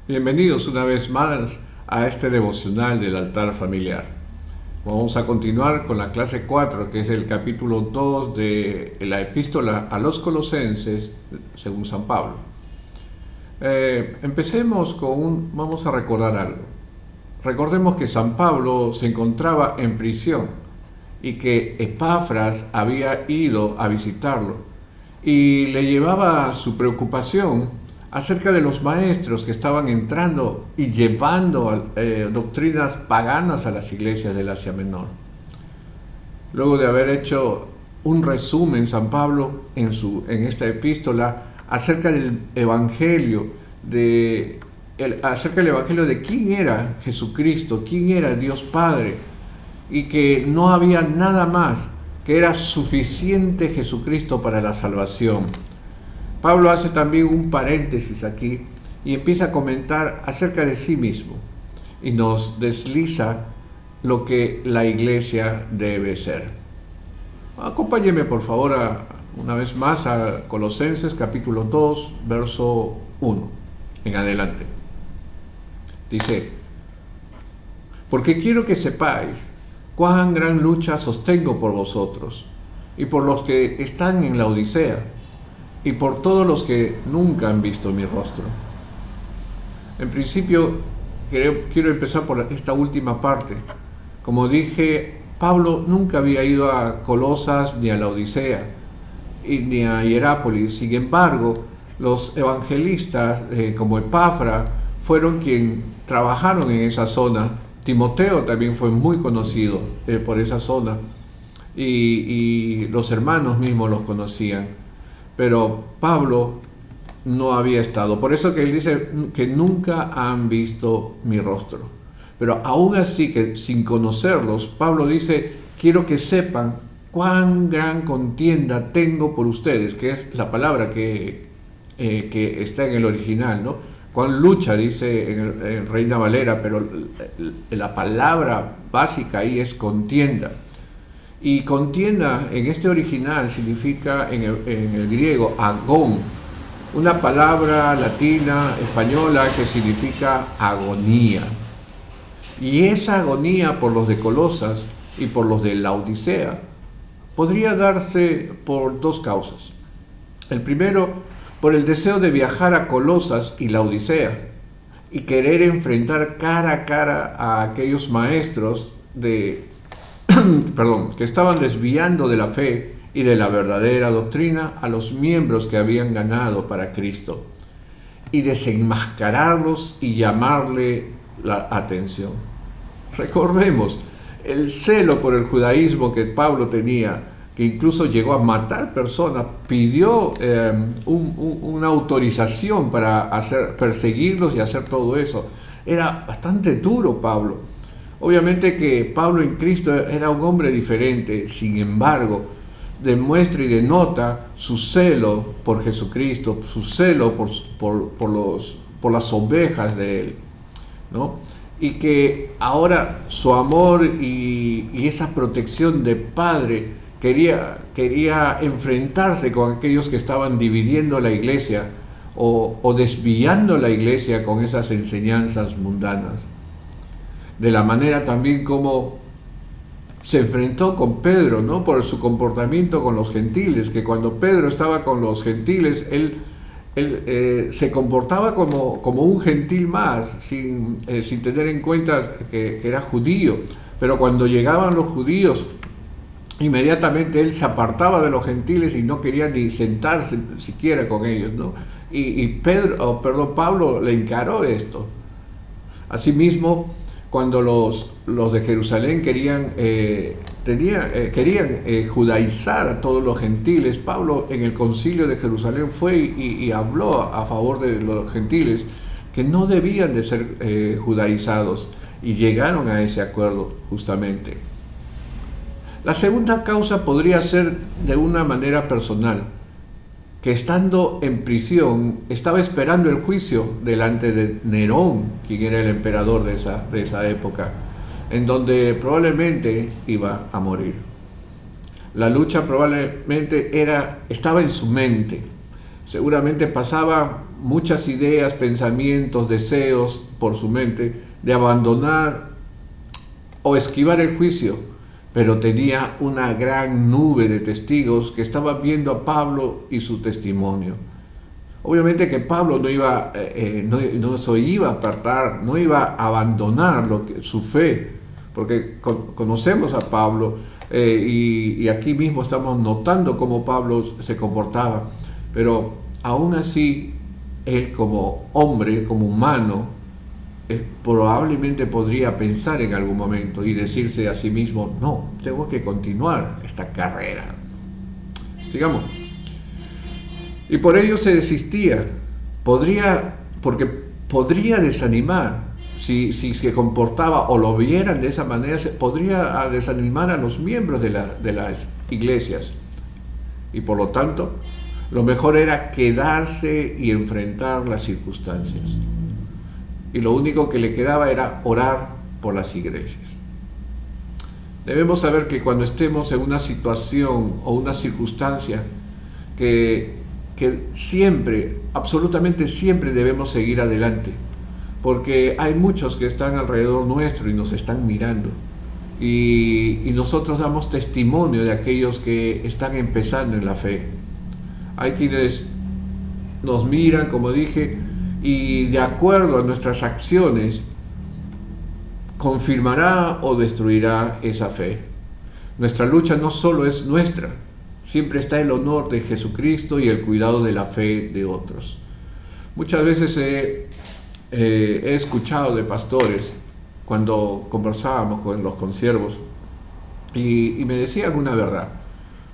Bienvenidos una vez más a este devocional del altar familiar. Vamos a continuar con la clase 4, que es el capítulo 2 de la epístola a los Colosenses, según San Pablo. Vamos a recordar algo. Recordemos que San Pablo se encontraba en prisión y que Epafras había ido a visitarlo y le llevaba su preocupación acerca de los maestros que estaban entrando y llevando doctrinas paganas a las iglesias del Asia Menor. Luego de haber hecho un resumen San Pablo en esta epístola acerca del evangelio de quién era Jesucristo, quién era Dios Padre, y que no había nada más, que era suficiente Jesucristo para la salvación. Pablo hace también un paréntesis aquí y empieza a comentar acerca de sí mismo y nos desliza lo que la iglesia debe ser. Acompáñeme por favor una vez más a Colosenses capítulo 2, verso 1 en adelante. Dice: porque quiero que sepáis cuán gran lucha sostengo por vosotros y por los que están en la Odisea, y por todos los que nunca han visto mi rostro. En principio, quiero empezar por esta última parte. Como dije, Pablo nunca había ido a Colosas ni a la Odisea, ni a Hierápolis. Sin embargo, los evangelistas como Epafra fueron quienes trabajaron en esa zona. Timoteo también fue muy conocido por esa zona, y los hermanos mismos los conocían. Pero Pablo no había estado. Por eso que él dice que nunca han visto mi rostro. Pero aún así, que sin conocerlos, Pablo dice: quiero que sepan cuán gran contienda tengo por ustedes, que es la palabra que está en el original, ¿no? Cuán lucha, dice en Reina Valera, pero la palabra básica ahí es contienda. Y contienda en este original significa en el griego agón, una palabra latina, española, que significa agonía. Y esa agonía por los de Colosas y por los de la Odisea podría darse por dos causas. El primero, por el deseo de viajar a Colosas y la Odisea y querer enfrentar cara a cara a aquellos maestros que estaban desviando de la fe y de la verdadera doctrina a los miembros que habían ganado para Cristo, y desenmascararlos y llamarle la atención. Recordemos el celo por el judaísmo que Pablo tenía, que incluso llegó a matar personas, pidió una autorización para perseguirlos y hacer todo eso. Era bastante duro Pablo. Obviamente que Pablo en Cristo era un hombre diferente. Sin embargo, demuestra y denota su celo por Jesucristo, su celo por las ovejas de él, ¿no? Y que ahora su amor y esa protección de padre quería enfrentarse con aquellos que estaban dividiendo la iglesia o desviando la iglesia con esas enseñanzas mundanas. De la manera también como se enfrentó con Pedro, ¿no? Por su comportamiento con los gentiles, que cuando Pedro estaba con los gentiles, él se comportaba como un gentil más, sin tener en cuenta que era judío. Pero cuando llegaban los judíos, inmediatamente él se apartaba de los gentiles y no quería ni sentarse siquiera con ellos, ¿no? Y Pablo le encaró esto. Asimismo, cuando los de Jerusalén querían judaizar a todos los gentiles, Pablo en el concilio de Jerusalén fue y habló a favor de los gentiles que no debían de ser judaizados, y llegaron a ese acuerdo justamente. La segunda causa podría ser de una manera personal, que estando en prisión estaba esperando el juicio delante de Nerón, quien era el emperador de esa época, en donde probablemente iba a morir. La lucha probablemente estaba en su mente. Seguramente pasaba muchas ideas, pensamientos, deseos por su mente de abandonar o esquivar el juicio, pero tenía una gran nube de testigos que estaban viendo a Pablo y su testimonio. Obviamente que Pablo no se iba a apartar, no iba a abandonar su fe, porque conocemos a Pablo y aquí mismo estamos notando cómo Pablo se comportaba, pero aún así él como hombre, como humano, probablemente podría pensar en algún momento y decirse a sí mismo: no, tengo que continuar esta carrera. Sigamos. Y por ello se desistía. Porque podría desanimar. Si se comportaba o lo vieran de esa manera, podría desanimar a los miembros de las iglesias. Y por lo tanto, lo mejor era quedarse y enfrentar las circunstancias. Y lo único que le quedaba era orar por las iglesias. Debemos saber que cuando estemos en una situación o una circunstancia que siempre, absolutamente siempre debemos seguir adelante, porque hay muchos que están alrededor nuestro y nos están mirando, y nosotros damos testimonio de aquellos que están empezando en la fe. Hay quienes nos miran, como dije, y de acuerdo a nuestras acciones confirmará o destruirá esa fe. Nuestra lucha no solo es nuestra, siempre está el honor de Jesucristo y el cuidado de la fe de otros. Muchas veces he escuchado de pastores cuando conversábamos con los consiervos y me decían una verdad: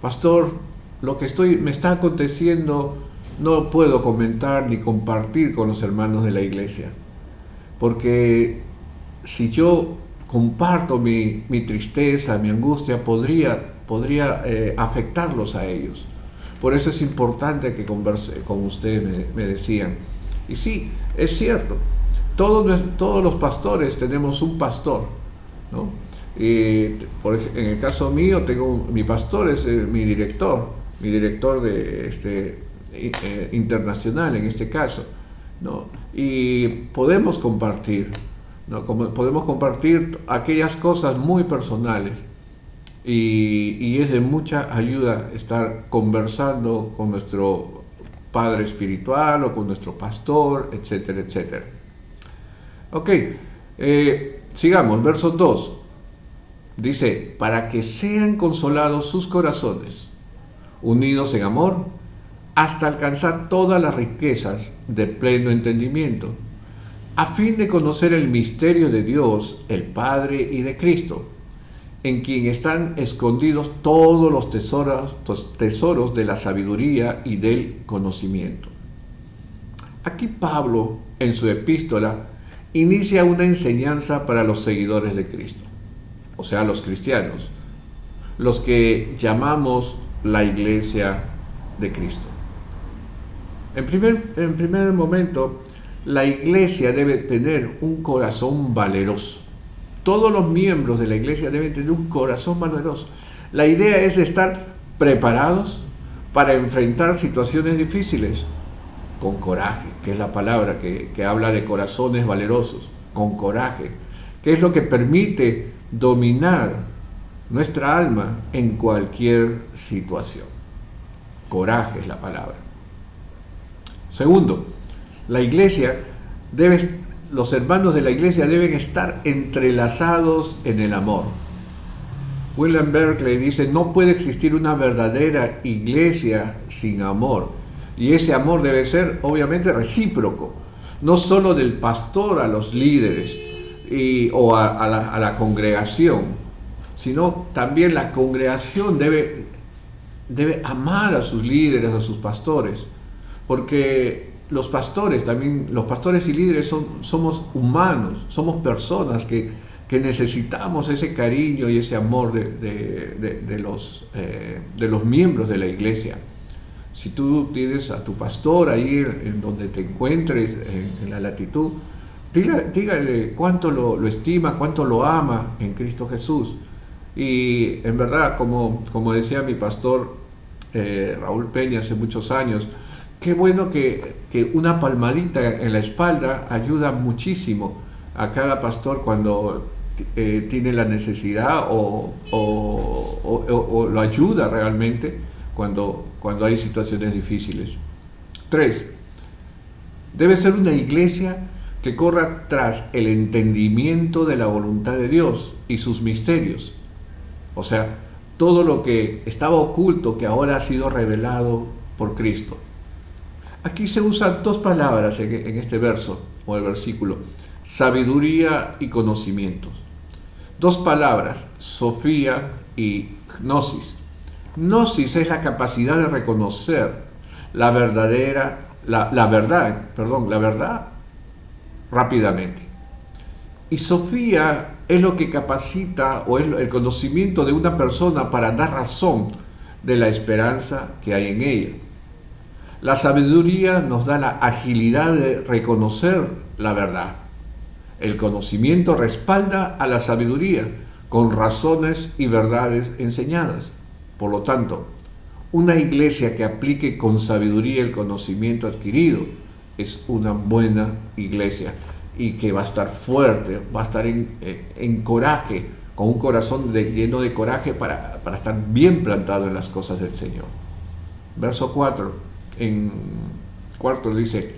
pastor, lo que me está aconteciendo no puedo comentar ni compartir con los hermanos de la iglesia, porque si yo comparto mi tristeza, mi angustia, podría afectarlos a ellos. Por eso es importante que converse con ustedes, me decían. Y sí, es cierto, todos los pastores tenemos un pastor, ¿no? En el caso mío, mi pastor es mi director de internacional en este caso, ¿no? Y podemos compartir, ¿no? Podemos compartir aquellas cosas muy personales y es de mucha ayuda estar conversando con nuestro padre espiritual o con nuestro pastor, etcétera, etcétera. Ok, sigamos, verso 2. Dice: para que sean consolados sus corazones, unidos en amor, hasta alcanzar todas las riquezas de pleno entendimiento, a fin de conocer el misterio de Dios, el Padre, y de Cristo, en quien están escondidos todos los tesoros de la sabiduría y del conocimiento. Aquí Pablo, en su epístola, inicia una enseñanza para los seguidores de Cristo, o sea, los cristianos, los que llamamos la iglesia de Cristo. En primer momento, la iglesia debe tener un corazón valeroso. Todos los miembros de la iglesia deben tener un corazón valeroso. La idea es estar preparados para enfrentar situaciones difíciles con coraje, que es la palabra que habla de corazones valerosos, con coraje, que es lo que permite dominar nuestra alma en cualquier situación. Coraje es la palabra. Segundo, los hermanos de la iglesia deben estar entrelazados en el amor. William Berkeley dice: no puede existir una verdadera iglesia sin amor. Y ese amor debe ser obviamente recíproco, no solo del pastor a los líderes o a la congregación, sino también la congregación debe amar a sus líderes, a sus pastores, porque los pastores y líderes somos humanos, somos personas que necesitamos ese cariño y ese amor de los miembros de la iglesia. Si tú tienes a tu pastor ahí en donde te encuentres, en la latitud, dígale cuánto lo estima, cuánto lo ama en Cristo Jesús. Y en verdad, como decía mi pastor Raúl Peña hace muchos años, qué bueno que una palmadita en la espalda ayuda muchísimo a cada pastor cuando tiene la necesidad o lo ayuda realmente cuando hay situaciones difíciles. 3. Debe ser una iglesia que corra tras el entendimiento de la voluntad de Dios y sus misterios. O sea, todo lo que estaba oculto que ahora ha sido revelado por Cristo. Aquí se usan dos palabras en este verso o el versículo: sabiduría y conocimientos. Dos palabras, sofía y gnosis. Gnosis es la capacidad de reconocer la verdad rápidamente. Y sofía es lo que capacita o es el conocimiento de una persona para dar razón de la esperanza que hay en ella. La sabiduría nos da la agilidad de reconocer la verdad. El conocimiento respalda a la sabiduría con razones y verdades enseñadas. Por lo tanto, una iglesia que aplique con sabiduría el conocimiento adquirido es una buena iglesia y que va a estar fuerte, va a estar en coraje, con un corazón lleno de coraje para estar bien plantado en las cosas del Señor. Verso 4, en cuarto dice: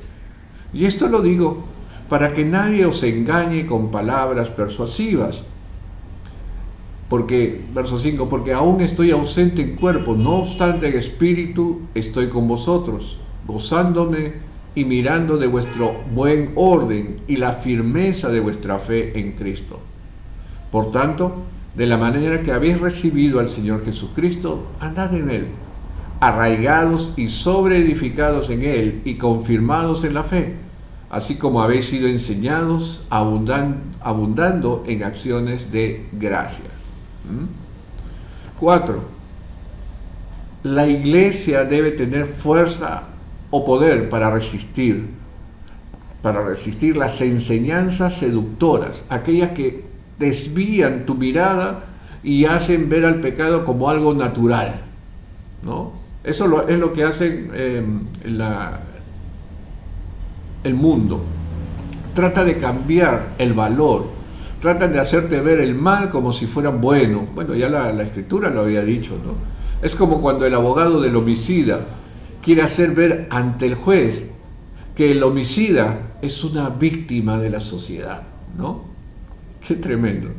y esto lo digo para que nadie os engañe con palabras persuasivas. Porque, verso 5, porque aún estoy ausente en cuerpo, no obstante en espíritu estoy con vosotros, gozándome y mirando de vuestro buen orden y la firmeza de vuestra fe en Cristo. Por tanto, de la manera que habéis recibido al Señor Jesucristo, andad en Él, arraigados y sobreedificados en Él y confirmados en la fe, así como habéis sido enseñados, abundando en acciones de gracias. 4. La iglesia debe tener fuerza o poder para resistir las enseñanzas seductoras, aquellas que desvían tu mirada y hacen ver al pecado como algo natural, ¿no? Eso es lo que hacen el mundo. Trata de cambiar el valor. Tratan de hacerte ver el mal como si fuera bueno. Bueno, ya la Escritura lo había dicho, ¿no? Es como cuando el abogado del homicida quiere hacer ver ante el juez que el homicida es una víctima de la sociedad, ¿no? Qué tremendo,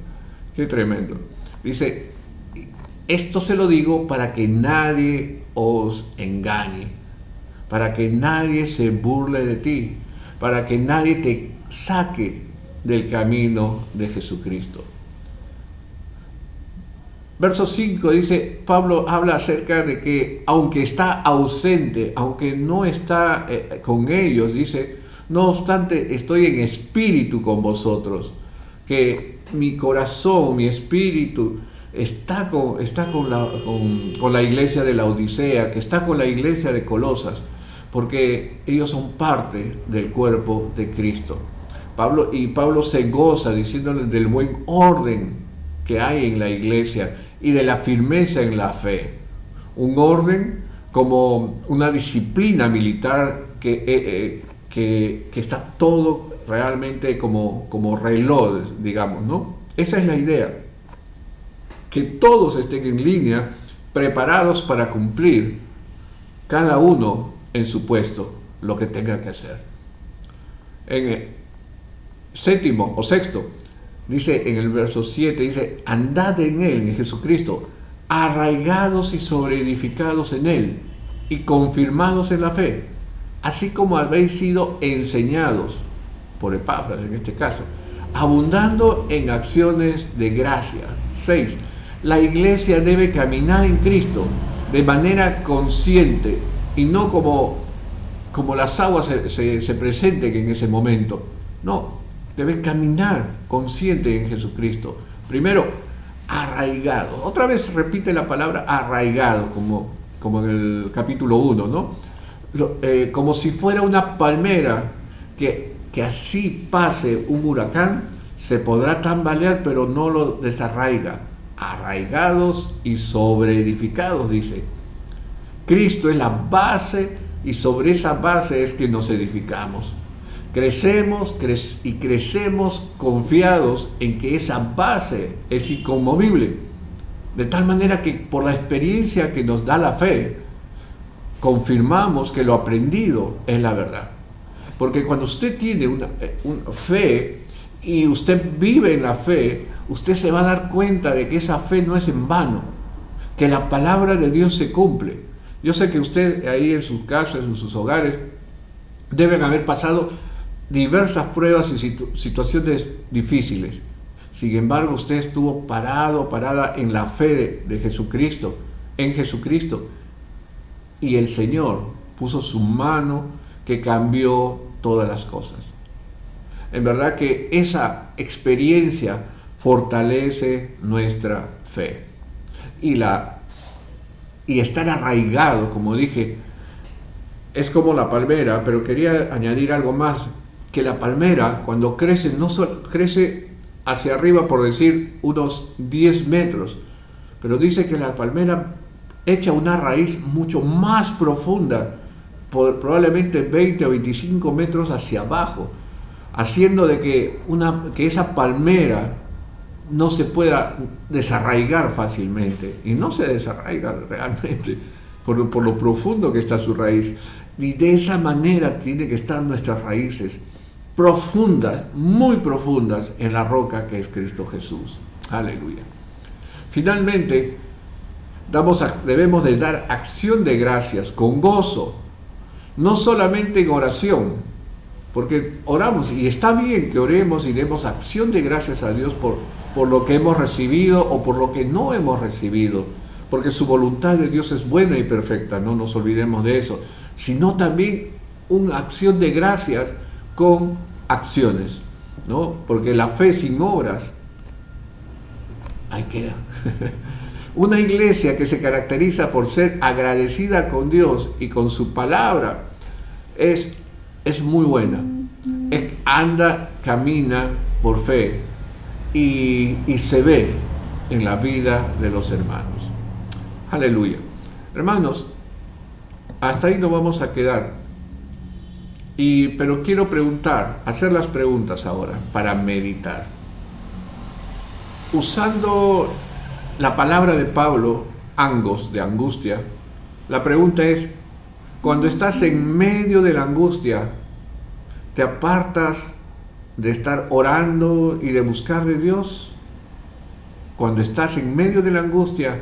qué tremendo. Dice, esto se lo digo para que nadie os engañe, para que nadie se burle de ti, para que nadie te saque del camino de Jesucristo. Verso 5 dice, Pablo habla acerca de que aunque está ausente, aunque no está con ellos, dice, no obstante estoy en espíritu con vosotros, que mi corazón, mi espíritu está con la iglesia de la Odisea, que está con la iglesia de Colosas, porque ellos son parte del cuerpo de Cristo. Pablo se goza diciéndoles del buen orden que hay en la iglesia y de la firmeza en la fe. Un orden como una disciplina militar que está todo realmente como reloj, digamos, ¿no? Esa es la idea. Que todos estén en línea, preparados para cumplir, cada uno en su puesto, lo que tenga que hacer. En el séptimo o sexto, dice en el verso 7, dice, andad en Él, en Jesucristo, arraigados y sobreedificados en Él, y confirmados en la fe, así como habéis sido enseñados, por Epafras en este caso, abundando en acciones de gracia. 6. La iglesia debe caminar en Cristo de manera consciente y no como las aguas se presenten en ese momento. No, debe caminar consciente en Jesucristo. Primero, arraigado. Otra vez repite la palabra arraigado, como en el capítulo 1, ¿no? Como si fuera una palmera que así pase un huracán, se podrá tambalear, pero no lo desarraiga. Arraigados y sobreedificados, dice. Cristo es la base Y sobre esa base es que nos edificamos. Crecemos y crecemos confiados en que esa base es inconmovible. De tal manera que por la experiencia que nos da la fe, confirmamos que lo aprendido es la verdad. Porque cuando usted tiene una fe y usted vive en la fe, usted se va a dar cuenta de que esa fe no es en vano, que la palabra de Dios se cumple. Yo sé que usted ahí en sus casas, en sus hogares, deben haber pasado diversas pruebas y situaciones difíciles. Sin embargo, usted estuvo parada en la fe de Jesucristo, en Jesucristo. Y el Señor puso su mano que cambió todas las cosas. En verdad que esa experiencia fortalece nuestra fe. Y estar arraigado, como dije, es como la palmera, pero quería añadir algo más, que la palmera cuando crece, no solo crece hacia arriba, por decir, unos 10 metros, pero dice que la palmera echa una raíz mucho más profunda, probablemente 20 o 25 metros hacia abajo, haciendo de que esa palmera no se pueda desarraigar fácilmente, y no se desarraiga realmente por lo profundo que está su raíz. Y de esa manera tiene que estar nuestras raíces, profundas, muy profundas en la roca que es Cristo Jesús. Aleluya. Finalmente, debemos de dar acción de gracias con gozo, no solamente en oración, porque oramos y está bien que oremos y demos acción de gracias a Dios por lo que hemos recibido o por lo que no hemos recibido, porque su voluntad de Dios es buena y perfecta, no nos olvidemos de eso, sino también una acción de gracias con acciones, ¿no? Porque la fe sin obras, ahí queda. Una iglesia que se caracteriza por ser agradecida con Dios y con su palabra es muy buena. Camina por fe y se ve en la vida de los hermanos. Aleluya. Hermanos, hasta ahí nos vamos a quedar. Pero quiero hacer las preguntas ahora para meditar. Usando la palabra de Pablo, angos, de angustia, la pregunta es, cuando estás en medio de la angustia, ¿te apartas de estar orando y de buscar de Dios? Cuando estás en medio de la angustia,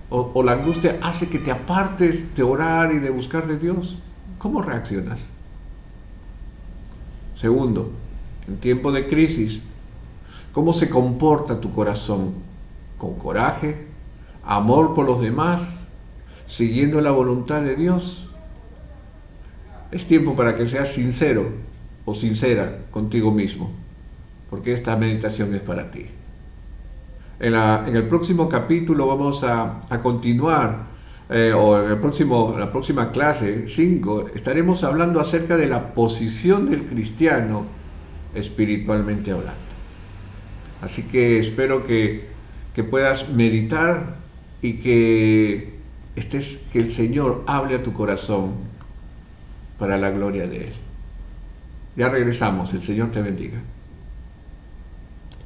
o la angustia hace que te apartes de orar y de buscar de Dios, ¿cómo reaccionas? Segundo, en tiempo de crisis, ¿cómo se comporta tu corazón? ¿Con coraje, amor por los demás, siguiendo la voluntad de Dios? Es tiempo para que seas sincero o sincera contigo mismo, porque esta meditación es para ti. En el próximo capítulo vamos a continuar, o en la próxima clase 5, estaremos hablando acerca de la posición del cristiano espiritualmente hablando. Así que espero que puedas meditar y que el Señor hable a tu corazón para la gloria de Él. Ya regresamos, el Señor te bendiga.